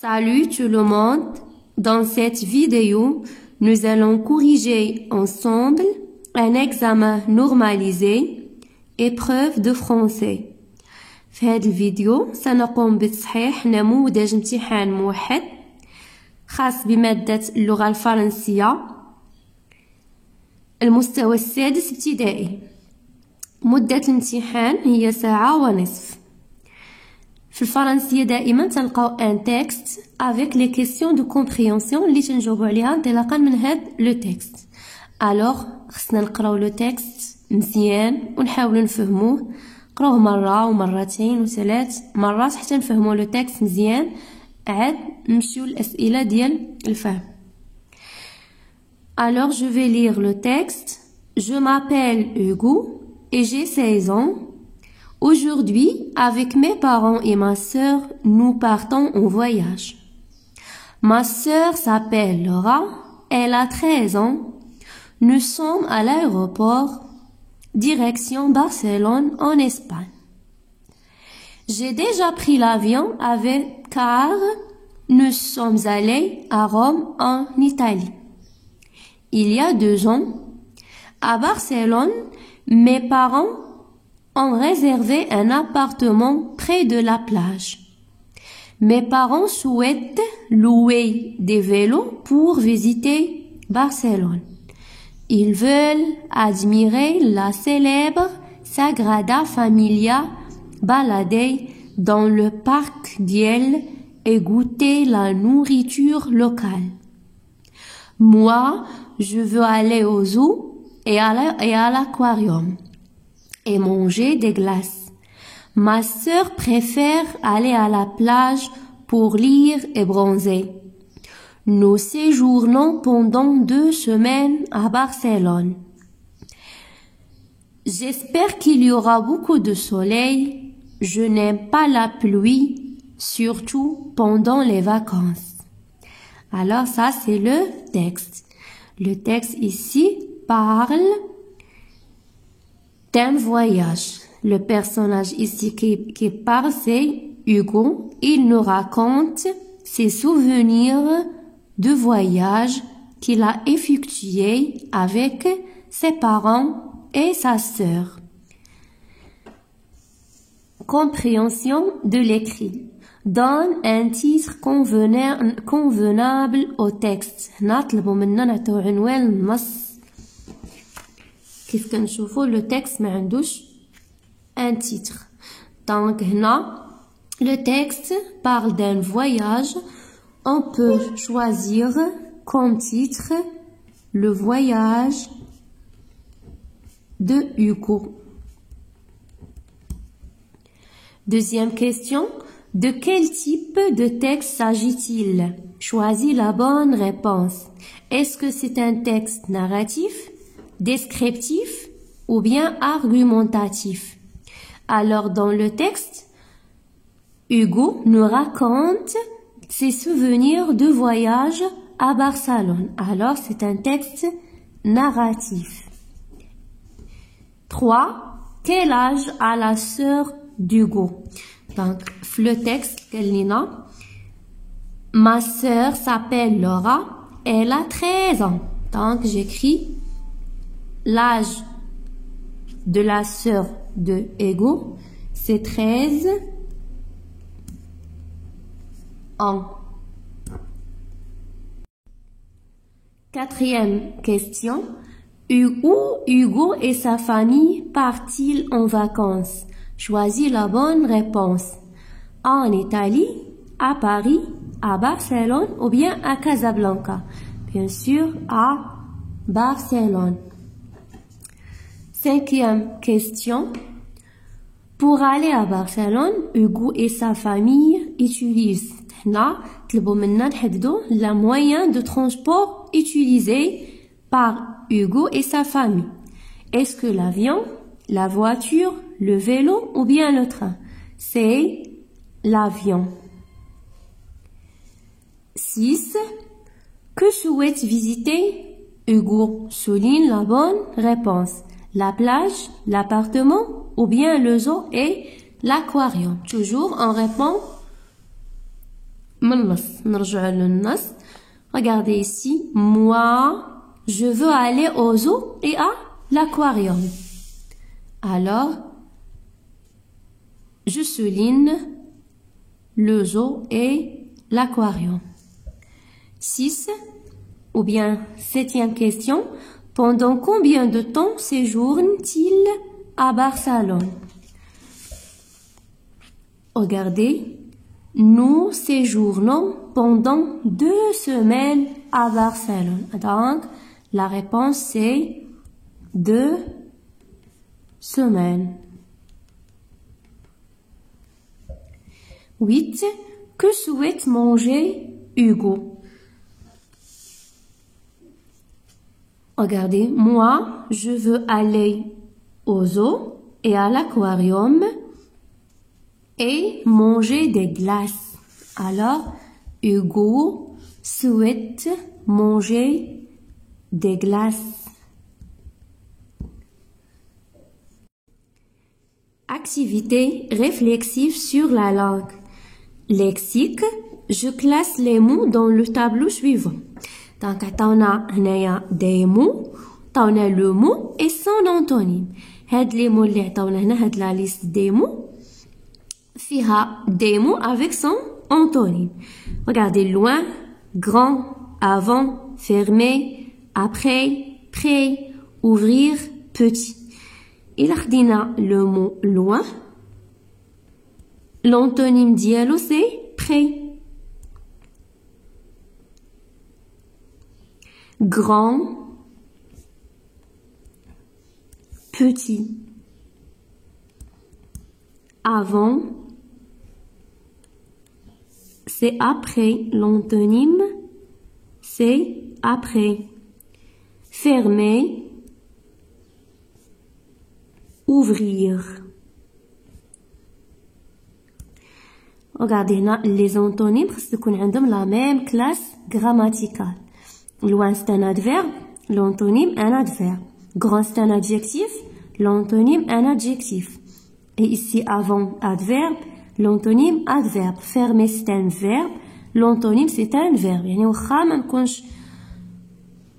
Salut tout le monde. Dans cette vidéo, nous allons corriger ensemble un examen normalisé, épreuve de français. في هذه الفيديو سنقوم بتصحيح نموذج امتحان موحد خاص بمادة اللغة الفرنسية المستوى السادس ابتدائي. مدة الامتحان هي ساعة ونصف. في الفرنسية دائما تلقاو ان تكست avec les questions de compréhension اللي تنجاوبوا عليها انطلاقا من هاد لو تكست. الوغ خصنا نقراو لو تكست مزيان ونحاولوا نفهموه، نقراوه مرة ومرتين وثلاث مرات حتى نفهموا لو تكست مزيان، عاد نمشيو للأسئلة ديال الفهم. Alors je vais lire le texte. Je m'appelle Hugo et j'ai 16 ans. Aujourd'hui, avec mes parents et ma sœur, nous partons en voyage. Ma sœur s'appelle Laura, elle a 13 ans. Nous sommes à l'aéroport, direction Barcelone en Espagne. J'ai déjà pris l'avion car nous sommes allés à Rome en Italie. Il y a 2 ans, à Barcelone, mes parents ont réservé un appartement près de la plage. Mes parents souhaitent louer des vélos pour visiter Barcelone. Ils veulent admirer la célèbre Sagrada Familia, balader dans le parc d'Iel et goûter la nourriture locale. Moi, je veux aller au zoo et à l'aquarium et manger des glaces. Ma sœur préfère aller à la plage pour lire et bronzer. Nous séjournons pendant 2 semaines à Barcelone. J'espère qu'il y aura beaucoup de soleil. Je n'aime pas la pluie, surtout pendant les vacances. Alors ça, c'est le texte. Le texte ici parle d'un voyage. Le personnage ici qui parle, c'est Hugo. Il nous raconte ses souvenirs de voyage qu'il a effectué avec ses parents et sa sœur. Compréhension de l'écrit. Donne un titre convenable au texte. نطلبوا منا نعطيو عنوان النص. كيف كنشوفوا le texte ما عندوش un titre. Donc هنا le texte parle d'un voyage. On peut choisir comme titre le voyage de Hugo. Deuxième question. De quel type de texte s'agit-il? Choisis la bonne réponse. Est-ce que c'est un texte narratif, descriptif ou bien argumentatif? Alors dans le texte, Hugo nous raconte ses souvenirs de voyage à Barcelone. Alors c'est un texte narratif. 3. Quel âge a la sœur d'Hugo? Donc, le texte, ma sœur s'appelle Laura, elle a 13 ans. Donc, j'écris l'âge de la sœur de Hugo, c'est 13 ans. 4e question. Où Hugo et sa famille partent-ils en vacances? Choisis la bonne réponse. En Italie, à Paris, à Barcelone ou bien à Casablanca? Bien sûr, à Barcelone. 5e question. Pour aller à Barcelone, Hugo et sa famille utilisent le moyen de transport utilisé par Hugo et sa famille. Est-ce que l'avion, la voiture, le vélo ou bien le train? C'est l'avion. 6. Que souhaite visiter Hugo? Souligne la bonne réponse. La plage, l'appartement ou bien le zoo et l'aquarium. Toujours on répond Regardez ici. Moi, je veux aller au zoo et à l'aquarium. Alors, je souligne le zoo et l'aquarium. 6. Ou bien, 7e question. Pendant combien de temps séjourne-t-il à Barcelone? Regardez. Nous séjournons pendant 2 semaines à Barcelone. Donc, la réponse c'est 2 semaines. 8. Que souhaite manger Hugo? Regardez, moi, je veux aller au zoo et à l'aquarium et manger des glaces. Alors, Hugo souhaite manger des glaces. Activité réflexive sur la langue. Lexique, je classe les mots dans le tableau suivant. Donc, on a des mots, on a le mot et son antonyme. Les mots اللي عطاونا هنا هاد la liste des mots فيها des mots avec son antonyme. Regardez, loin, grand, avant, fermé, après, près, ouvrir, petit. Il خدينا le mot loin. L'antonyme dialogue c'est près. Grand, petit. Avant, c'est après. L'antonyme, c'est après. Fermer, ouvrir. Regardez là, les antonymes, parce qu'on a la même classe grammaticale. Loin, c'est un adverbe. L'antonyme, un adverbe. Grand, c'est un adjectif. L'antonyme, un adjectif. Et ici, avant, adverbe. L'antonyme, adverbe. Fermer, c'est un verbe. L'antonyme, c'est un verbe. يعني وخا ما نكونش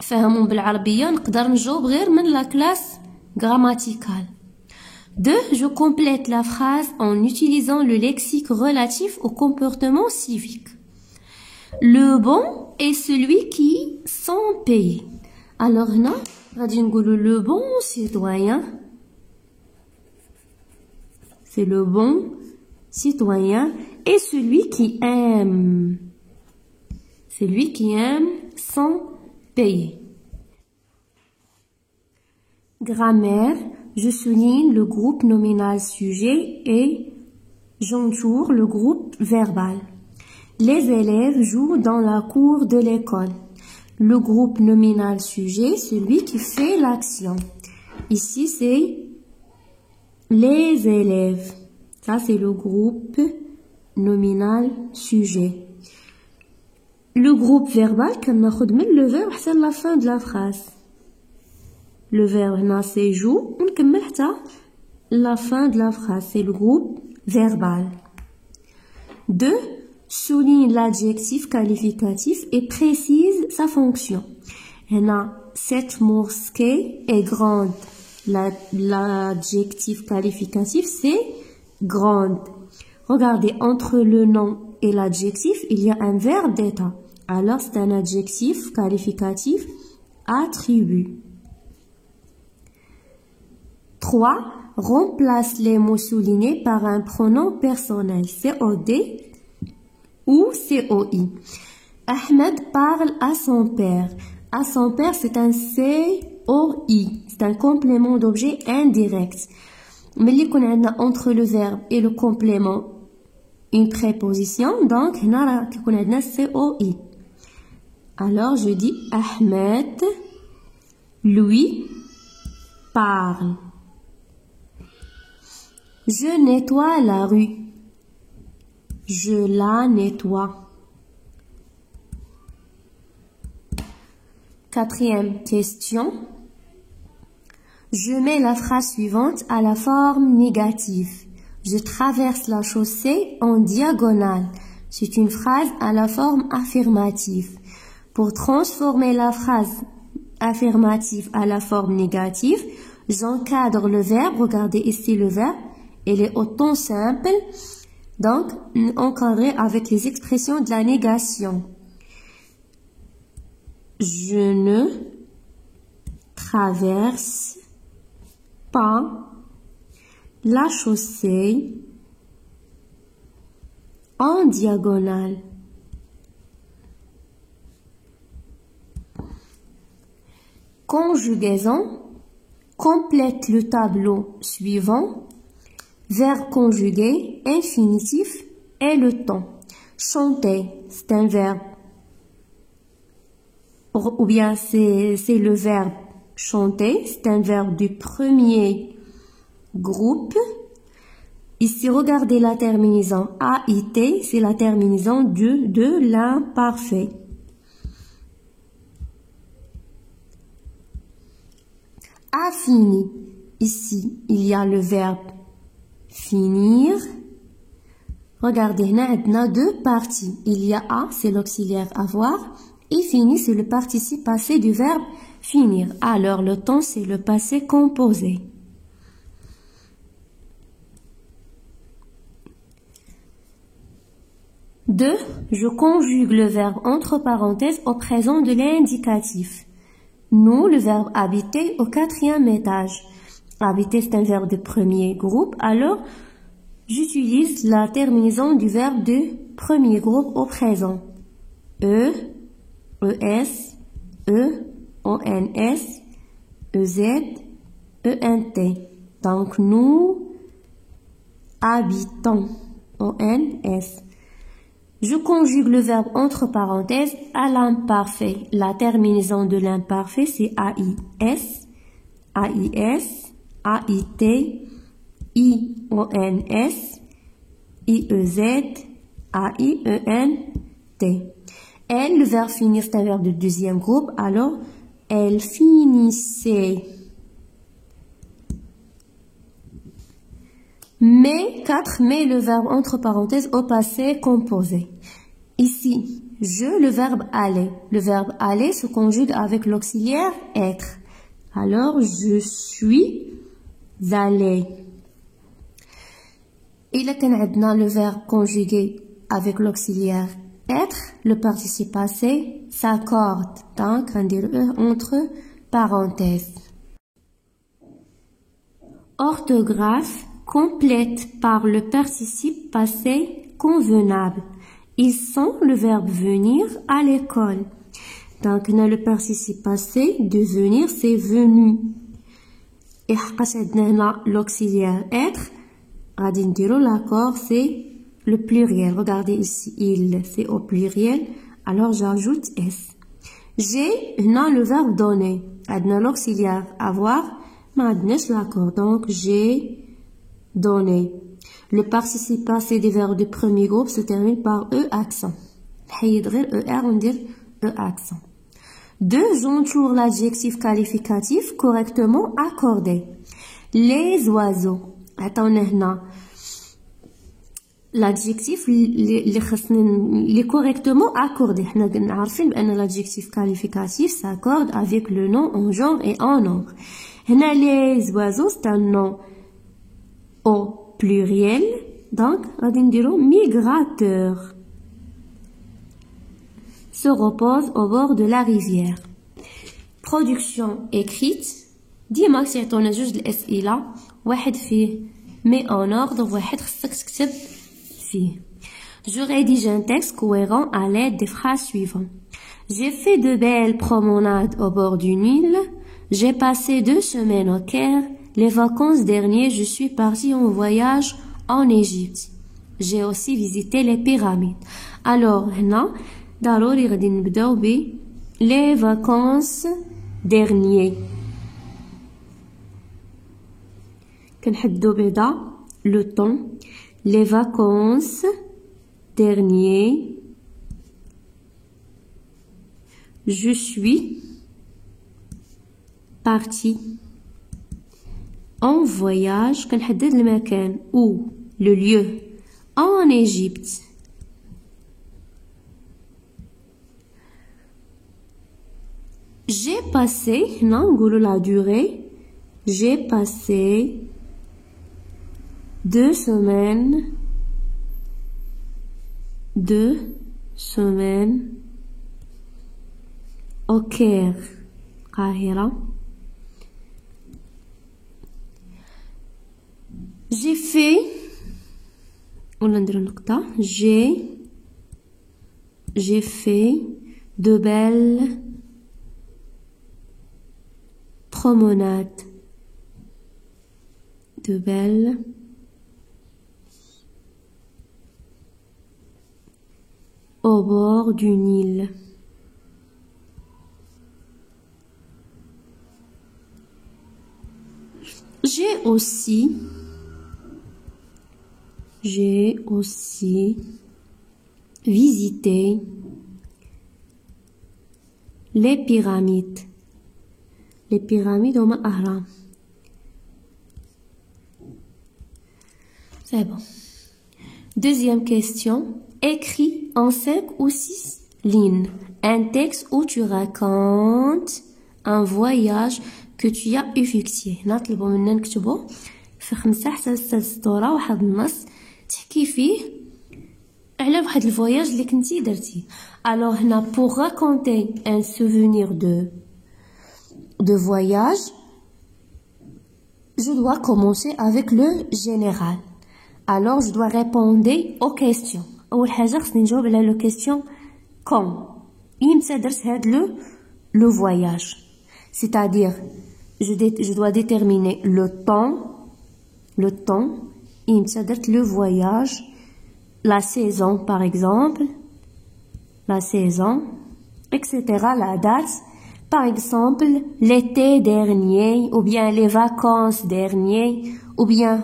فاهمون بالعربية نقدر نجاوب غير من la classe grammaticale. 2. Je complète la phrase en utilisant le lexique relatif au comportement civique. Le bon est celui qui sans payer. Alors là, غادي نقولوا le bon citoyen. C'est le bon citoyen et celui qui aime. Celui qui aime sans payer. Grammaire, je souligne le groupe nominal sujet et j'entoure le groupe verbal. Les élèves jouent dans la cour de l'école. Le groupe nominal sujet, celui qui fait l'action. Ici, c'est les élèves. Ça, c'est le groupe nominal sujet. Le groupe verbal, كناخد من le verbe حتى la fin de la phrase. Le verbe هنا c'est joue, ونكمل حتى la fin de la phrase. C'est le groupe verbal. 2. Souligne l'adjectif qualificatif et précise sa fonction. هنا cette mosquée est grande. L'adjectif qualificatif c'est grande. Regardez, entre le nom et l'adjectif, il y a un verbe d'état. Alors, c'est un adjectif qualificatif attribut. 3. Remplace les mots soulignés par un pronom personnel, COD ou COI. Ahmed parle à son père. À son père, c'est un COI. C'est un complément d'objet indirect. Mais qu'on a entre le verbe et le complément une préposition, donc on a COI. Alors je dis Ahmed lui parle. Je nettoie la rue. Je la nettoie. 4e question. Je mets la phrase suivante à la forme négative. Je traverse la chaussée en diagonale. C'est une phrase à la forme affirmative. Pour transformer la phrase affirmative à la forme négative, j'encadre le verbe. Regardez ici le verbe. Il est au temps simple. Donc, encadré avec les expressions de la négation. Je ne traverse pas la chaussée en diagonale. Conjugaison. Complète le tableau suivant. Verbe conjugué, infinitif et le temps. Chanter, c'est un verbe. Ou bien c'est le verbe chanter, c'est un verbe du premier groupe. Ici, regardez la terminaison AIT, c'est la terminaison de l'imparfait. A fini. Ici, il y a le verbe finir. Regardez, on a deux parties. Il y a A, c'est l'auxiliaire avoir. Et fini, c'est le participe passé du verbe finir. Alors, le temps, c'est le passé composé. Deux, je conjugue le verbe entre parenthèses au présent de l'indicatif. Nous, le verbe habiter au 4e étage. Habiter, c'est un verbe de premier groupe. Alors, j'utilise la terminaison du verbe de premier groupe au présent. E, ES, E, ONS, EZ, ENT. Donc, nous habitons. ONS. Je conjugue le verbe entre parenthèses à l'imparfait. La terminaison de l'imparfait, c'est AIS, AIS, AIT, IONS, IEZ, AIENT. Elle, le verbe finir, c'est un verbe de deuxième groupe. Alors, elle finissait. Mais, 4, met le verbe entre parenthèses au passé composé. Ici, le verbe aller. Le verbe aller se conjugue avec l'auxiliaire être. Alors, je suis allé. Et là, quand on a le verbe conjugué avec l'auxiliaire être, le participe passé s'accorde. Donc, on dit entre parenthèses. Orthographe complète par le participe passé convenable. Ils sont le verbe venir à l'école. Donc, on a le participe passé de venir, c'est venu. Et on a l'auxiliaire être. L'accord, c'est le pluriel. Regardez ici, il, c'est au pluriel. Alors, j'ajoute S. J'ai, on a le verbe donner. On a l'auxiliaire avoir, mais on a l'accord. Donc, j'ai donné. Le participe passé des verbes du premier groupe se termine par E accent. on dit E accent. 2. J'entoure l'adjectif qualificatif correctement accordé. Les oiseaux. Attendez, l'adjectif les correctement accordé. On a l'adjectif qualificatif s'accorde avec le nom en genre et en nombre. Les oiseaux, c'est un nom au pluriel. Donc, on va dire migrateur. Se repose au bord de la rivière. Production écrite. ديما سيعطونا جوج الأسئلة واحد فيه mais en ordre واحد خصك تكتب فيه. Je rédige un texte cohérent à l'aide des phrases suivantes. J'ai fait de belles promenades au bord du Nil. J'ai passé 2 semaines au Caire. Les vacances dernières, je suis partie en voyage en Égypte. J'ai aussi visité les pyramides. Alors, هنا ضروري غادي نبداو ب les vacances dernières. كنحدو بعدا le temps. Les vacances dernières. Je suis partie en voyage. كنحدد المكان ou le lieu en Égypte. j'ai passé, non, نقولوا la durée, j'ai passé 2 semaines au Caire, Qahira. J'ai fait, j'ai fait de belles promenades, au bord du Nil. J'ai aussi visité les pyramides. Les pyramides au Ahram. C'est bon. Deuxième question. Écris en 5 ou 6 lignes un texte où tu racontes un voyage que tu as effectué. نطلبوا مننا نكتبوا في 5 حتى 6 سطور واحد النص تحكي فيه على واحد الفواياج اللي كنتي درتيه. Alors هنا pour raconter un souvenir de voyage, je dois commencer avec le général. Alors je dois répondre aux questions. أول حاجة خصني نجاوب على لو question quand. إمتى درت هاد le voyage. C'est-à-dire je dois déterminer le temps. إمتى درت le voyage. La saison par exemple. La saison, etc. La date. Par exemple, l'été dernier, ou bien les vacances dernières, ou bien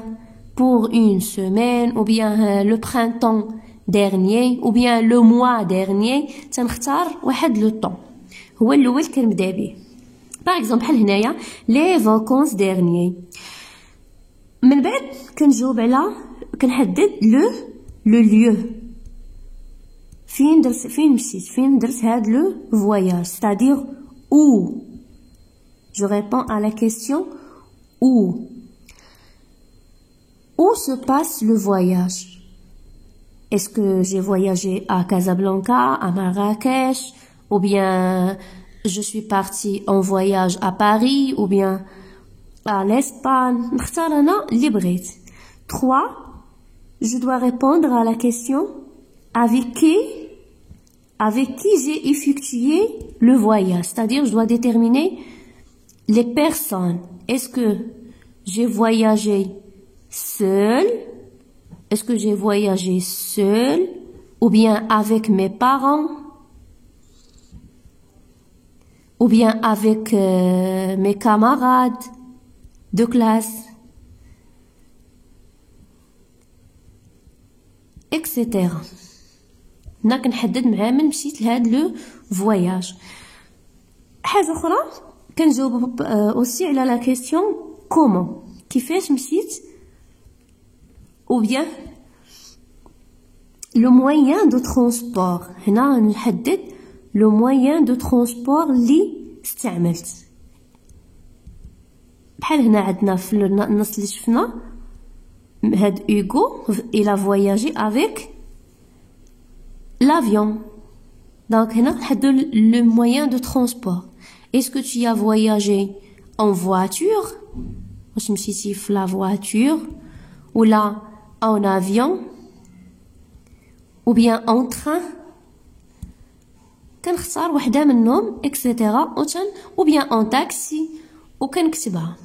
pour une semaine, ou bien le printemps dernier, ou bien le mois dernier. تنختار واحد لو طون هو الاول كنبدا به. Par exemple بحال هنايا les vacances derniers. من بعد كنجاوب على كنحدد le lieu. فين مشيت فين درت هاد لو voyage, c'est-à-dire où. Je réponds à la question où. Où se passe le voyage? Est-ce que j'ai voyagé à Casablanca, à Marrakech, ou bien je suis partie en voyage à Paris, ou bien à l'Espagne? نختار أنا اللي بغيت. 3. Je dois répondre à la question avec qui j'ai effectué le voyage. C'est-à-dire, je dois déterminer les personnes. Est-ce que j'ai voyagé seule? Est-ce que j'ai voyagé seule? Ou bien avec mes parents? Ou bien avec mes camarades de classe? Etc. هنا كنحدد مع من مشيت لهاد لو فواياج. حاجه اخرى كنجاوب اوسي على لا كيسيون كومون كيفاش مشيت, ou bien le moyen de transport. هنا نحدد le moyen de transport اللي استعملت. بحال هنا عندنا في النص اللي شفنا هاد Hugo il a voyagé avec l'avion. Donc هنا نحددو le moyen de transport. Est-ce que tu as voyagé en voiture? واش مشيتي في la voiture ولا en avion ou bien en train؟ كنختار وحده منهم etc. ou bien en taxi وكنكتبها.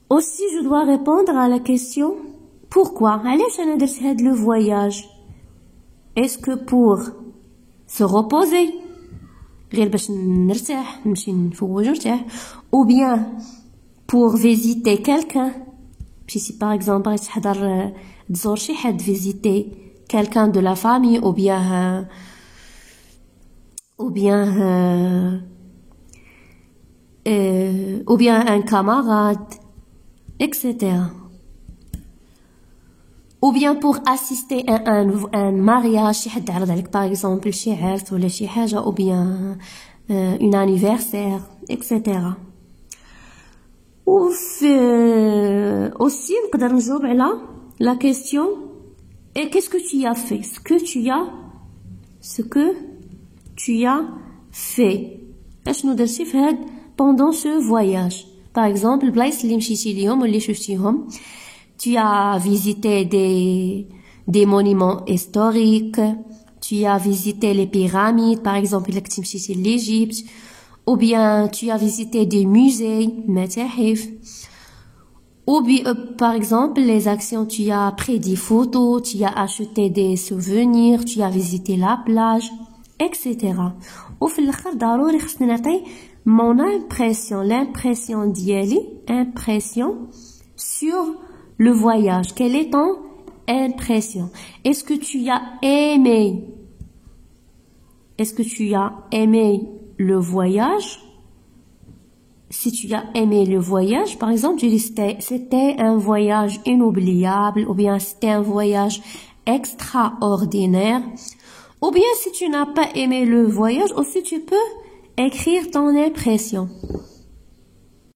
Aussi je dois répondre à la question pourquoi. علاش انا درت هاد le voyage? Est-ce que pour se reposer غير باش نرتاح نمشي نفوج نرتاح, ou bien pour visiter quelqu'un مشيتي par exemple بغيت تحضر تزور شي حد visiter quelqu'un de la famille ou bien un camarade etc. ou bien pour assister à un mariage شي حد عرض عليك par exemple شي عرس ولا شي حاجه, ou bien un anniversaire, etc. Aussi, نقدر نجاوب على la question et qu'est-ce que tu as fait? Ce que tu as fait. اشنو درتي في هاد pendant ce voyage? Par exemple, البلايص اللي مشيتي ليهم واللي شفتيهم. Tu as visité des monuments historiques. Tu as visité les pyramides, par exemple, إلا كنتي مشيتي l'Égypte. Ou bien tu as visité des musées, متاحف. Ou bien, par exemple, les actions, tu as pris des photos, tu as acheté des souvenirs, tu as visité la plage, etc. وفي الآخر ضروري خصنا نعطي mon impression, l'impression ديالي, impression sur le voyage. Quelle est ton impression? Est-ce que tu as aimé? Est-ce que tu as aimé le voyage? Si tu as aimé le voyage, par exemple, tu dis c'était un voyage inoubliable, ou bien c'était un voyage extraordinaire. Ou bien si tu n'as pas aimé le voyage, aussi tu peux écrire ton impression.